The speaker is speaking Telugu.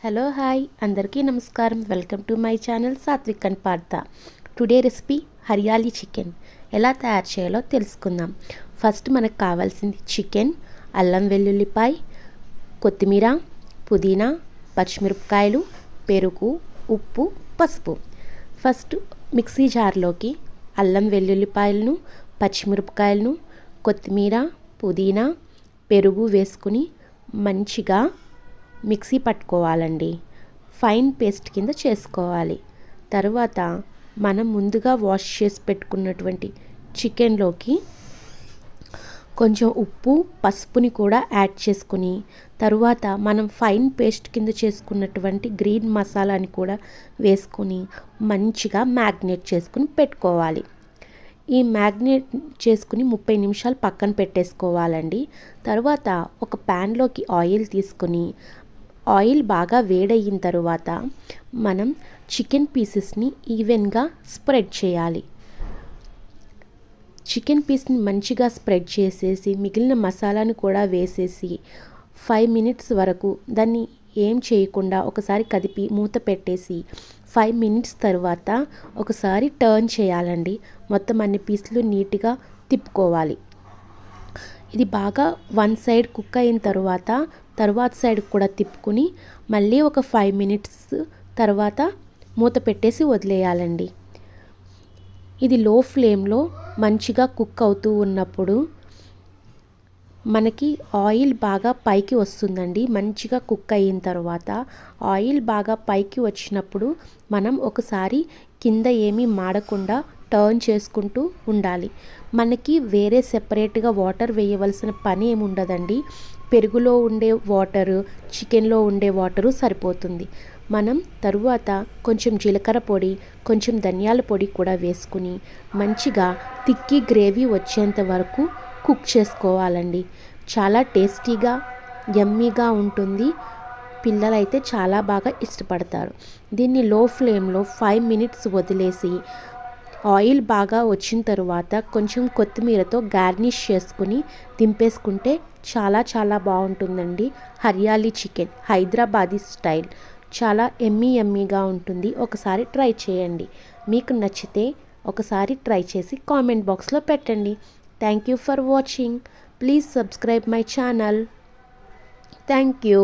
హలో హాయ్ అందరికీ నమస్కారం. Welcome to my channel Satvik and Partha. Today recipe hariyali chicken ఎలా తయారు చేయాలో తెలుసుకుందాం. ఫస్ట్ మనకు కావాల్సింది చికెన్, అల్లం వెల్లుల్లిపాయ, కొత్తిమీర, పుదీనా, పచ్చిమిరపకాయలు, పెరుగు, ఉప్పు, పసుపు. ఫస్ట్ మిక్సీ జార్లోకి అల్లం వెల్లుల్లిపాయలను, పచ్చిమిరపకాయలను, కొత్తిమీర, పుదీనా, పెరుగు వేసుకుని మంచిగా మిక్సీ పట్టుకోవాలండి. ఫైన్ పేస్ట్ కింద చేసుకోవాలి. తర్వాత మనం ముందుగా వాష్ చేసి పెట్టుకున్నటువంటి చికెన్లోకి కొంచెం ఉప్పు, పసుపుని కూడా యాడ్ చేసుకుని తరువాత మనం ఫైన్ పేస్ట్ కింద చేసుకున్నటువంటి గ్రీన్ మసాలాని కూడా వేసుకొని మంచిగా మ్యాగ్నేట్ చేసుకుని పెట్టుకోవాలి. ఈ మ్యాగ్నేట్ చేసుకుని 30 నిమిషాలు పక్కన పెట్టేసుకోవాలండి. తర్వాత ఒక ప్యాన్లోకి ఆయిల్ తీసుకుని ఆయిల్ బాగా వేడయిన తర్వాత మనం చికెన్ పీసెస్ని ఈవెన్గా స్ప్రెడ్ చేయాలి. చికెన్ పీస్ని మంచిగా స్ప్రెడ్ చేసేసి మిగిలిన మసాలాను కూడా వేసేసి 5 మినిట్స్ వరకు దాన్ని ఏం చేయకుండా ఒకసారి కదిపి మూత పెట్టేసి 5 మినిట్స్ తర్వాత ఒకసారి టర్న్ చేయాలండి. మొత్తం అన్ని పీసులు నీట్గా తిప్పుకోవాలి. ఇది బాగా వన్ సైడ్ కుక్ అయిన తర్వాత సైడ్ కూడా తిప్పుకుని మళ్ళీ ఒక 5 మినిట్స్ తర్వాత మూత పెట్టేసి వదిలేయాలండి. ఇది లో ఫ్లేమ్లో మంచిగా కుక్ అవుతూ ఉన్నప్పుడు మనకి ఆయిల్ బాగా పైకి వస్తుందండి. మంచిగా కుక్ అయిన తర్వాత ఆయిల్ బాగా పైకి వచ్చినప్పుడు మనం ఒకసారి కింద ఏమీ మాడకుండా టర్న్ చేసుకుంటూ ఉండాలి. మనకి వేరే సెపరేట్గా వాటర్ వేయవలసిన పని ఏమి ఉండదండి. పెరుగులో ఉండే వాటరు, చికెన్లో ఉండే వాటరు సరిపోతుంది. మనం తరువాత కొంచెం జీలకర్ర పొడి, కొంచెం ధనియాల పొడి కూడా వేసుకుని మంచిగా తిక్కి గ్రేవీ వచ్చేంత వరకు కుక్ చేసుకోవాలండి. చాలా టేస్టీగా యమ్మీగా ఉంటుంది. పిల్లలైతే చాలా బాగా ఇష్టపడతారు. దీన్ని లో ఫ్లేమ్లో 5 మినిట్స్ వదిలేసి ఆయిల్ బాగా వచ్చిన తర్వాత కొంచెం కొత్తిమీరతో గార్నిష్ చేసుకుని దింపేసుకుంటే చాలా బాగుంటుందండి. హరియాలీ చికెన్ హైదరాబాదీ స్టైల్ చాలా యమ్మీగా ఉంటుంది. ఒకసారి ట్రై చేయండి. మీకు నచ్చితే ఒకసారి ట్రై చేసి కామెంట్ బాక్స్లో పెట్టండి. Thank you for watching. Please subscribe my channel. Thank you.